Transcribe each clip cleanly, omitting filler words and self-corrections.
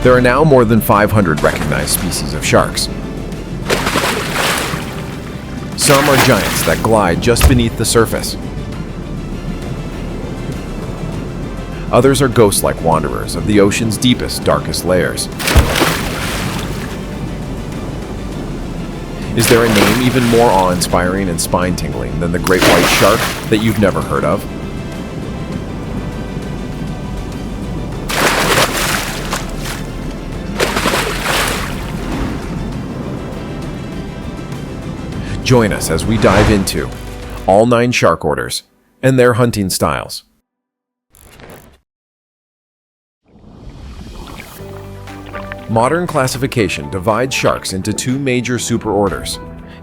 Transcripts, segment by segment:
There are now more than 500 recognized species of sharks. Some are giants that glide just beneath the surface. Others are ghost-like wanderers of the ocean's deepest, darkest layers. Is there a name even more awe-inspiring and spine-tingling than the great white shark that you've never heard of? Join us as we dive into all 9 shark orders and their hunting styles. Modern classification divides sharks into 2 major superorders.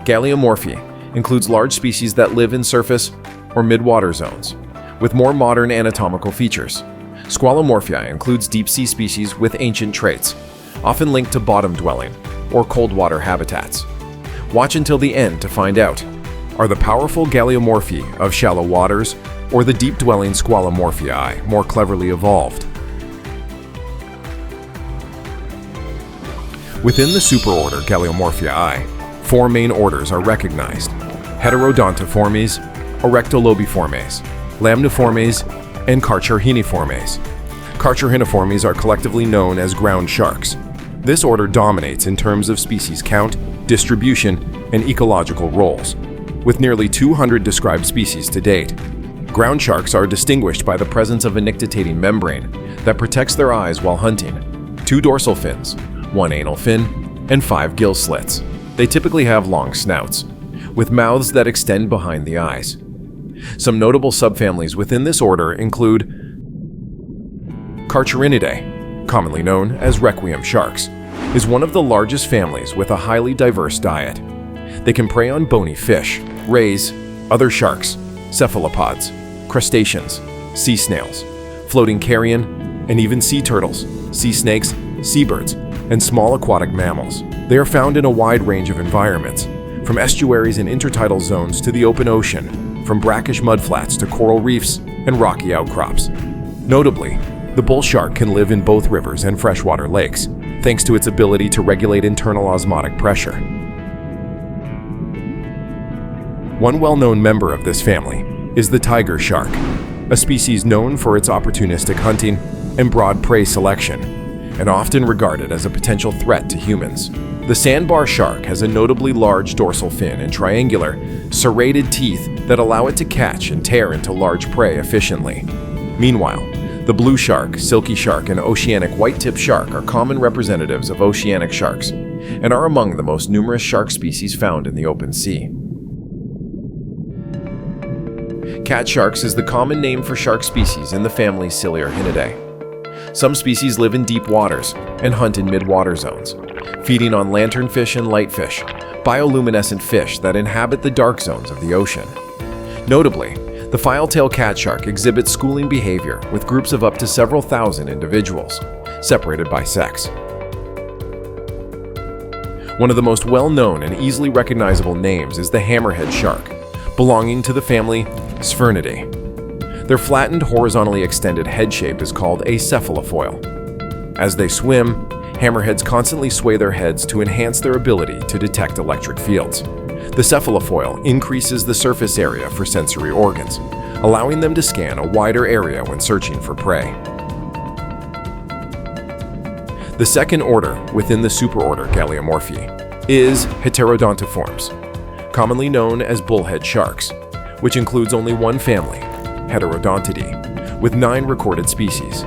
Galeomorphae includes large species that live in surface or mid-water zones, with more modern anatomical features. Squalomorphia includes deep-sea species with ancient traits, often linked to bottom-dwelling or cold-water habitats. Watch until the end to find out. Are the powerful Galeomorphae of shallow waters or the deep-dwelling Squalomorphii more cleverly evolved? Within the superorder Galeomorphii, 4 main orders are recognized: Heterodontiformes, Erectolobiformes, Lamniformes, and Carcharhiniformes. Carcharhiniformes are collectively known as ground sharks. This order dominates in terms of species count, distribution, and ecological roles, with nearly 200 described species to date. Ground sharks are distinguished by the presence of a nictitating membrane that protects their eyes while hunting, 2 dorsal fins, 1 anal fin, and 5 gill slits. They typically have long snouts, with mouths that extend behind the eyes. Some notable subfamilies within this order include Carcharhinidae, commonly known as requiem sharks, is one of the largest families with a highly diverse diet. They can prey on bony fish, rays, other sharks, cephalopods, crustaceans, sea snails, floating carrion, and even sea turtles, sea snakes, seabirds, and small aquatic mammals. They are found in a wide range of environments, from estuaries and intertidal zones to the open ocean, from brackish mudflats to coral reefs and rocky outcrops. Notably, the bull shark can live in both rivers and freshwater lakes, thanks to its ability to regulate internal osmotic pressure. One well-known member of this family is the tiger shark, a species known for its opportunistic hunting and broad prey selection, and often regarded as a potential threat to humans. The sandbar shark has a notably large dorsal fin and triangular, serrated teeth that allow it to catch and tear into large prey efficiently. Meanwhile, the blue shark, silky shark, and oceanic white-tip shark are common representatives of oceanic sharks and are among the most numerous shark species found in the open sea. Cat sharks is the common name for shark species in the family Ciliarhinidae. Some species live in deep waters and hunt in mid-water zones, feeding on lanternfish and lightfish, bioluminescent fish that inhabit the dark zones of the ocean. Notably, the file-tail cat shark exhibits schooling behavior with groups of up to several thousand individuals, separated by sex. One of the most well-known and easily recognizable names is the hammerhead shark, belonging to the family Sphyrnidae. Their flattened, horizontally extended head shape is called a cephalofoil. As they swim, hammerheads constantly sway their heads to enhance their ability to detect electric fields. The cephalofoil increases the surface area for sensory organs, allowing them to scan a wider area when searching for prey. The second order within the superorder Galeomorphae is Heterodontiformes, commonly known as bullhead sharks, which includes only one family, Heterodontidae, with 9 recorded species.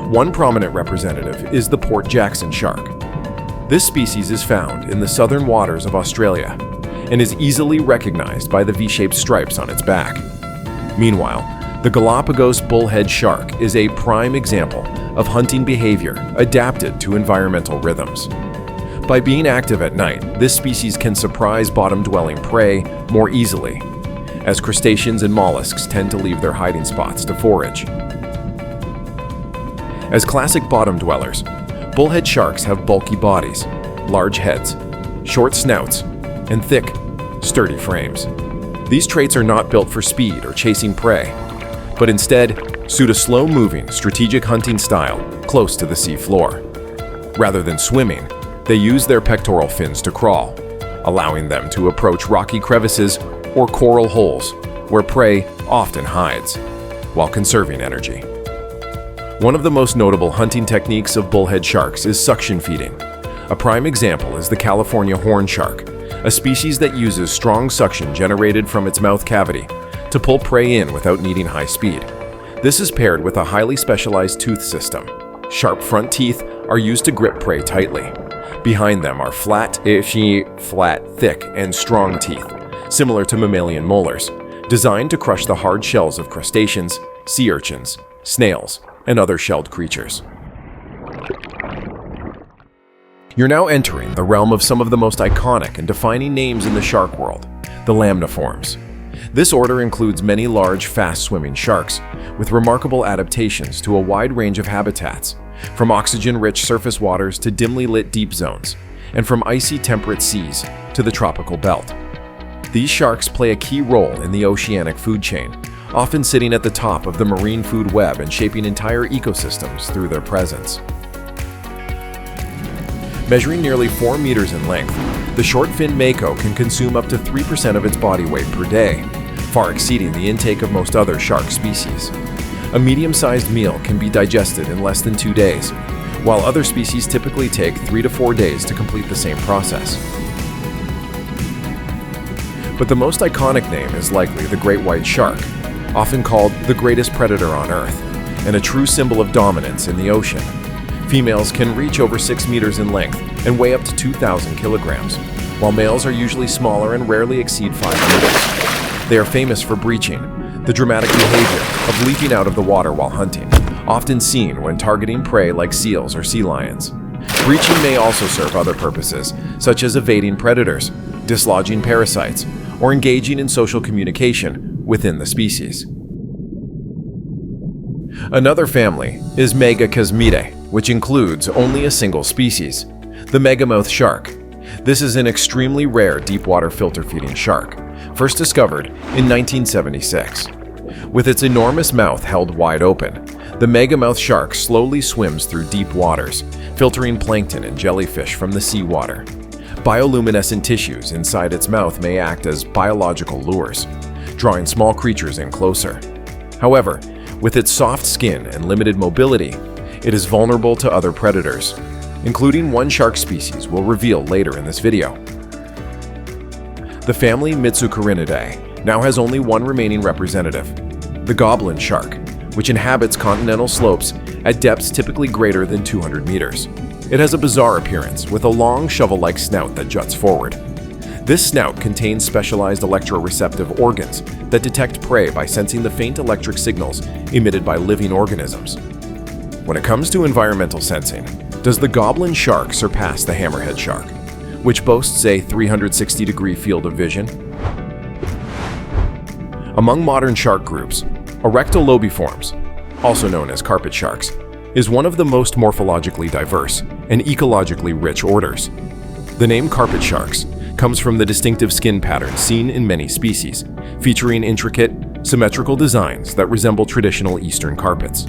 One prominent representative is the Port Jackson shark. This species is found in the southern waters of Australia and is easily recognized by the V-shaped stripes on its back. Meanwhile, the Galapagos bullhead shark is a prime example of hunting behavior adapted to environmental rhythms. By being active at night, this species can surprise bottom-dwelling prey more easily, as crustaceans and mollusks tend to leave their hiding spots to forage. As classic bottom dwellers, bullhead sharks have bulky bodies, large heads, short snouts, and thick, sturdy frames. These traits are not built for speed or chasing prey, but instead suit a slow-moving, strategic hunting style close to the sea floor. Rather than swimming, they use their pectoral fins to crawl, allowing them to approach rocky crevices or coral holes where prey often hides, while conserving energy. One of the most notable hunting techniques of bullhead sharks is suction feeding. A prime example is the California horn shark, a species that uses strong suction generated from its mouth cavity to pull prey in without needing high speed. This is paired with a highly specialized tooth system. Sharp front teeth are used to grip prey tightly. Behind them are flat, thick, and strong teeth, similar to mammalian molars, designed to crush the hard shells of crustaceans, sea urchins, snails, and other shelled creatures. You're now entering the realm of some of the most iconic and defining names in the shark world, the lamniforms. This order includes many large, fast-swimming sharks, with remarkable adaptations to a wide range of habitats, from oxygen-rich surface waters to dimly lit deep zones, and from icy temperate seas to the tropical belt. These sharks play a key role in the oceanic food chain, often sitting at the top of the marine food web and shaping entire ecosystems through their presence. Measuring nearly 4 meters in length, the short-fin Mako can consume up to 3% of its body weight per day, far exceeding the intake of most other shark species. A medium-sized meal can be digested in less than 2 days, while other species typically take 3 to 4 days to complete the same process. But the most iconic name is likely the great white shark, often called the greatest predator on Earth, and a true symbol of dominance in the ocean. Females can reach over 6 meters in length and weigh up to 2,000 kilograms, while males are usually smaller and rarely exceed 5 meters. They are famous for breaching, the dramatic behavior of leaping out of the water while hunting, often seen when targeting prey like seals or sea lions. Breaching may also serve other purposes, such as evading predators, dislodging parasites, or engaging in social communication within the species. Another family is Megachasmidae, which includes only a single species, the megamouth shark. This is an extremely rare deep-water filter-feeding shark, first discovered in 1976. With its enormous mouth held wide open, the megamouth shark slowly swims through deep waters, filtering plankton and jellyfish from the seawater. Bioluminescent tissues inside its mouth may act as biological lures, drawing small creatures in closer. However, with its soft skin and limited mobility, it is vulnerable to other predators, including one shark species we'll reveal later in this video. The family Mitsucarinidae now has only one remaining representative, the Goblin shark, which inhabits continental slopes at depths typically greater than 200 meters. It has a bizarre appearance with a long shovel-like snout that juts forward. This snout contains specialized electroreceptive organs that detect prey by sensing the faint electric signals emitted by living organisms. When it comes to environmental sensing, does the Goblin shark surpass the hammerhead shark, which boasts a 360-degree field of vision? Among modern shark groups, Erectolobiforms, also known as carpet sharks, is one of the most morphologically diverse and ecologically rich orders. The name carpet sharks comes from the distinctive skin patterns seen in many species, featuring intricate, symmetrical designs that resemble traditional Eastern carpets.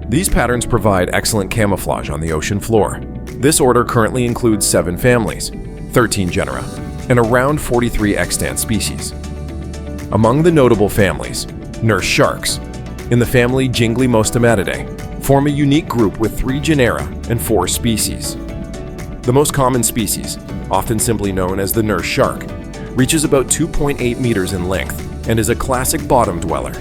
These patterns provide excellent camouflage on the ocean floor. This order currently includes 7 families, 13 genera, and around 43 extant species. Among the notable families, nurse sharks, in the family Ginglimostomatidae, form a unique group with 3 genera and 4 species. The most common species, often simply known as the nurse shark, reaches about 2.8 meters in length and is a classic bottom dweller.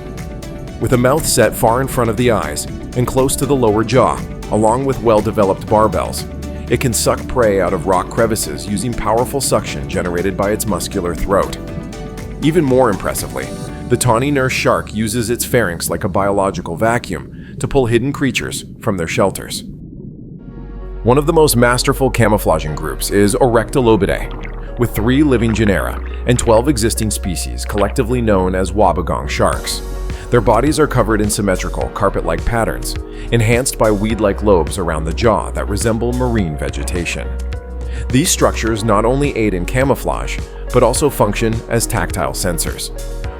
With a mouth set far in front of the eyes and close to the lower jaw, along with well-developed barbels, it can suck prey out of rock crevices using powerful suction generated by its muscular throat. Even more impressively, the tawny nurse shark uses its pharynx like a biological vacuum to pull hidden creatures from their shelters. One of the most masterful camouflaging groups is Erectolobidae, with 3 living genera and 12 existing species collectively known as wobbegong sharks. Their bodies are covered in symmetrical, carpet-like patterns, enhanced by weed-like lobes around the jaw that resemble marine vegetation. These structures not only aid in camouflage, but also function as tactile sensors.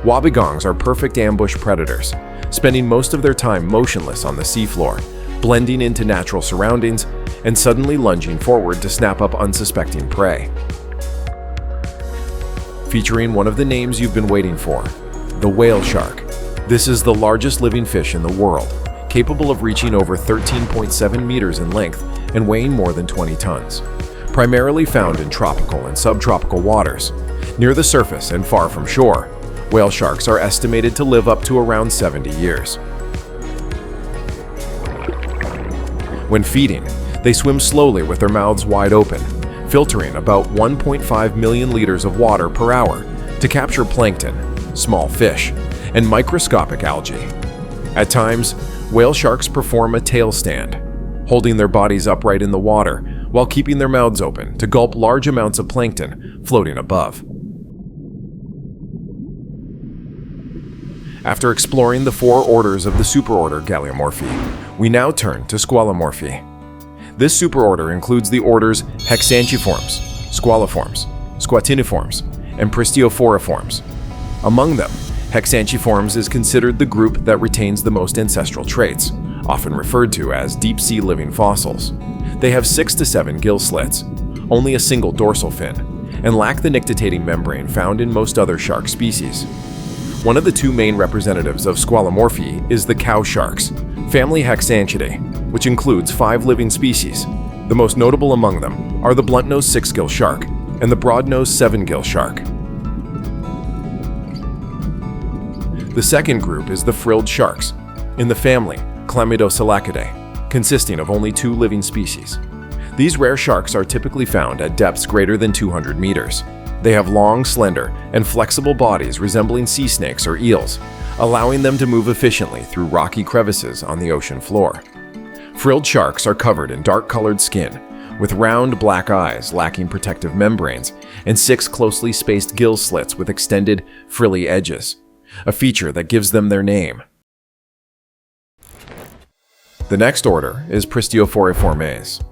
Wobbegongs are perfect ambush predators, spending most of their time motionless on the seafloor, blending into natural surroundings and suddenly lunging forward to snap up unsuspecting prey. Featuring one of the names you've been waiting for, the whale shark. This is the largest living fish in the world, capable of reaching over 13.7 meters in length and weighing more than 20 tons. Primarily found in tropical and subtropical waters, near the surface and far from shore, whale sharks are estimated to live up to around 70 years. When feeding, they swim slowly with their mouths wide open, filtering about 1.5 million liters of water per hour to capture plankton, small fish, and microscopic algae. At times, whale sharks perform a tail stand, holding their bodies upright in the water while keeping their mouths open to gulp large amounts of plankton floating above. After exploring the 4 orders of the superorder Galeomorphae, we now turn to Squalomorphae. This superorder includes the orders Hexanchiformes, Squaliformes, Squatiniformes, and Pristiophoriformes. Among them, Hexanchiformes is considered the group that retains the most ancestral traits, often referred to as deep-sea living fossils. They have 6 to 7 gill slits, only a single dorsal fin, and lack the nictitating membrane found in most other shark species. One of the 2 main representatives of Squalomorphae is the cow sharks, family Hexanchidae, which includes 5 living species. The most notable among them are the blunt-nosed 6-gill shark and the broad-nosed 7-gill shark. The second group is the frilled sharks, in the family Chlamydoselacidae, consisting of only 2 living species. These rare sharks are typically found at depths greater than 200 meters. They have long, slender, and flexible bodies resembling sea snakes or eels, allowing them to move efficiently through rocky crevices on the ocean floor. Frilled sharks are covered in dark-colored skin, with round black eyes lacking protective membranes, and 6 closely spaced gill slits with extended, frilly edges, a feature that gives them their name. The next order is Pristiophoriformes,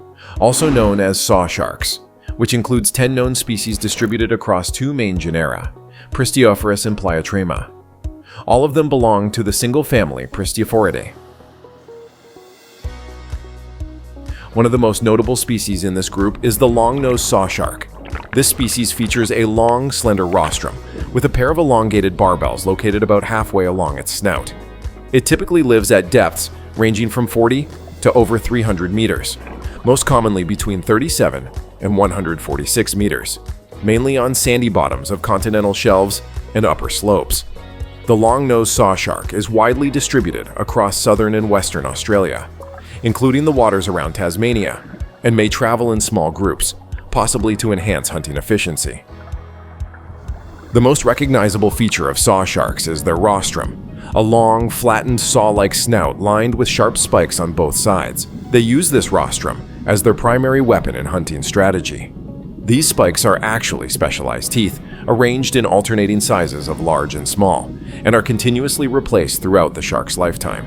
also known as saw sharks, which includes 10 known species distributed across 2 main genera, Pristiophorus and Pliotrema. All of them belong to the single family Pristiophoridae. One of the most notable species in this group is the long-nosed saw shark. This species features a long, slender rostrum, with a pair of elongated barbels located about halfway along its snout. It typically lives at depths ranging from 40 to over 300 meters, most commonly between 37 and 146 meters, mainly on sandy bottoms of continental shelves and upper slopes. The long-nosed saw shark is widely distributed across southern and western Australia, including the waters around Tasmania, and may travel in small groups, possibly to enhance hunting efficiency. The most recognizable feature of saw sharks is their rostrum, a long, flattened saw-like snout lined with sharp spikes on both sides. They use this rostrum as their primary weapon in hunting strategy. These spikes are actually specialized teeth, arranged in alternating sizes of large and small, and are continuously replaced throughout the shark's lifetime.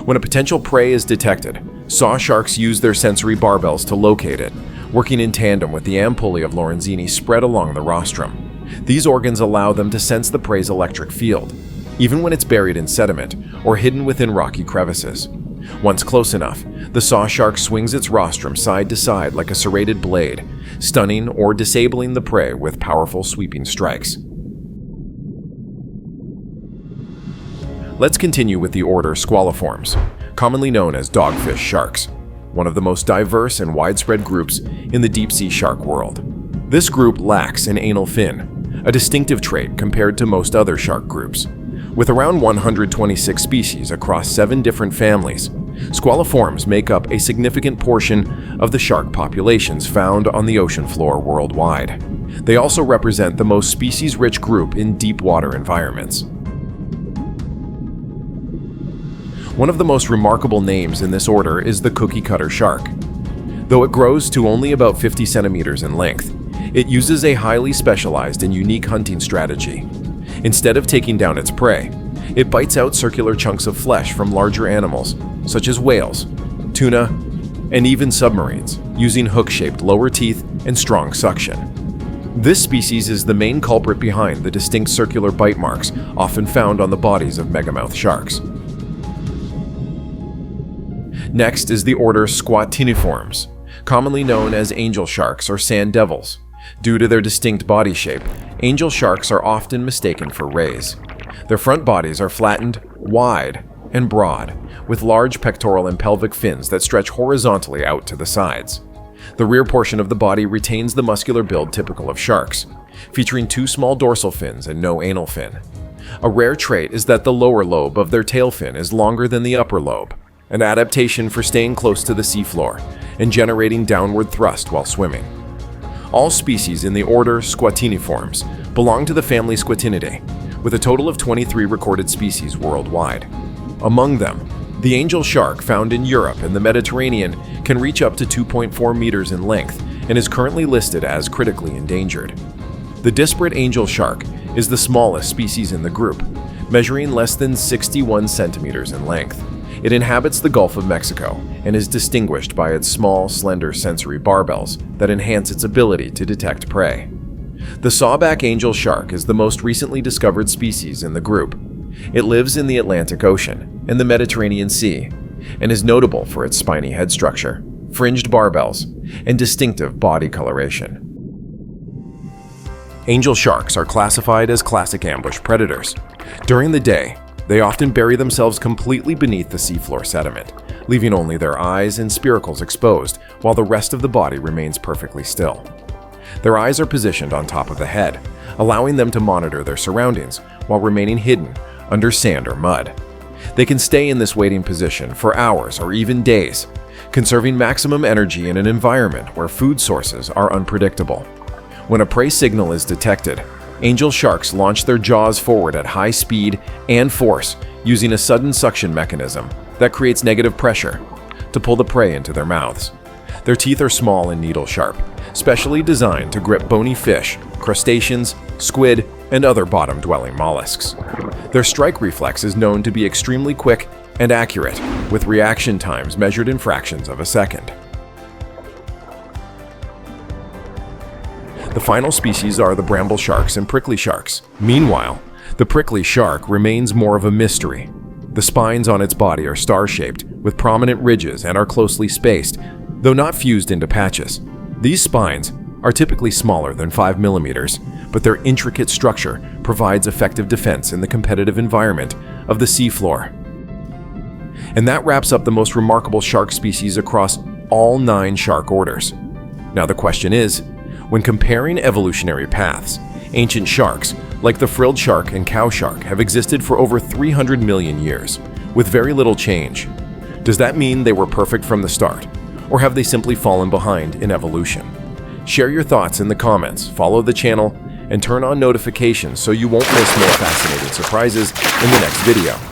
When a potential prey is detected, saw sharks use their sensory barbels to locate it, working in tandem with the ampullae of Lorenzini spread along the rostrum. These organs allow them to sense the prey's electric field, even when it's buried in sediment or hidden within rocky crevices. Once close enough, the saw shark swings its rostrum side to side like a serrated blade, stunning or disabling the prey with powerful sweeping strikes. Let's continue with the order Squaliformes, commonly known as dogfish sharks, one of the most diverse and widespread groups in the deep-sea shark world. This group lacks an anal fin, a distinctive trait compared to most other shark groups. With around 126 species across 7 different families, Squaliformes make up a significant portion of the shark populations found on the ocean floor worldwide. They also represent the most species-rich group in deep water environments. One of the most remarkable names in this order is the cookie-cutter shark. Though it grows to only about 50 centimeters in length, it uses a highly specialized and unique hunting strategy. Instead of taking down its prey, it bites out circular chunks of flesh from larger animals, such as whales, tuna, and even submarines, using hook-shaped lower teeth and strong suction. This species is the main culprit behind the distinct circular bite marks often found on the bodies of megamouth sharks. Next is the order Squatiniformes, commonly known as angel sharks or sand devils. Due to their distinct body shape, angel sharks are often mistaken for rays. Their front bodies are flattened, wide, and broad, with large pectoral and pelvic fins that stretch horizontally out to the sides. The rear portion of the body retains the muscular build typical of sharks, featuring 2 small dorsal fins and no anal fin. A rare trait is that the lower lobe of their tail fin is longer than the upper lobe, an adaptation for staying close to the seafloor and generating downward thrust while swimming. All species in the order Squatiniformes belong to the family Squatinidae, with a total of 23 recorded species worldwide. Among them, the angel shark found in Europe and the Mediterranean can reach up to 2.4 meters in length and is currently listed as critically endangered. The disparate angel shark is the smallest species in the group, measuring less than 61 centimeters in length. It inhabits the Gulf of Mexico and is distinguished by its small, slender sensory barbels that enhance its ability to detect prey. The sawback angel shark is the most recently discovered species in the group. It lives in the Atlantic Ocean and the Mediterranean Sea and is notable for its spiny head structure, fringed barbels, and distinctive body coloration. Angel sharks are classified as classic ambush predators. During the day, they often bury themselves completely beneath the seafloor sediment, leaving only their eyes and spiracles exposed while the rest of the body remains perfectly still. Their eyes are positioned on top of the head, allowing them to monitor their surroundings while remaining hidden under sand or mud. They can stay in this waiting position for hours or even days, conserving maximum energy in an environment where food sources are unpredictable. When a prey signal is detected, angel sharks launch their jaws forward at high speed and force using a sudden suction mechanism that creates negative pressure to pull the prey into their mouths. Their teeth are small and needle-sharp, specially designed to grip bony fish, crustaceans, squid, and other bottom-dwelling mollusks. Their strike reflex is known to be extremely quick and accurate, with reaction times measured in fractions of a second. The final species are the bramble sharks and prickly sharks. Meanwhile, the prickly shark remains more of a mystery. The spines on its body are star-shaped, with prominent ridges and are closely spaced, though not fused into patches. These spines are typically smaller than 5 millimeters, but their intricate structure provides effective defense in the competitive environment of the seafloor. And that wraps up the most remarkable shark species across all 9 shark orders. Now the question is, when comparing evolutionary paths, ancient sharks, like the frilled shark and cow shark, have existed for over 300 million years, with very little change. Does that mean they were perfect from the start, or have they simply fallen behind in evolution? Share your thoughts in the comments, follow the channel, and turn on notifications so you won't miss more fascinating surprises in the next video.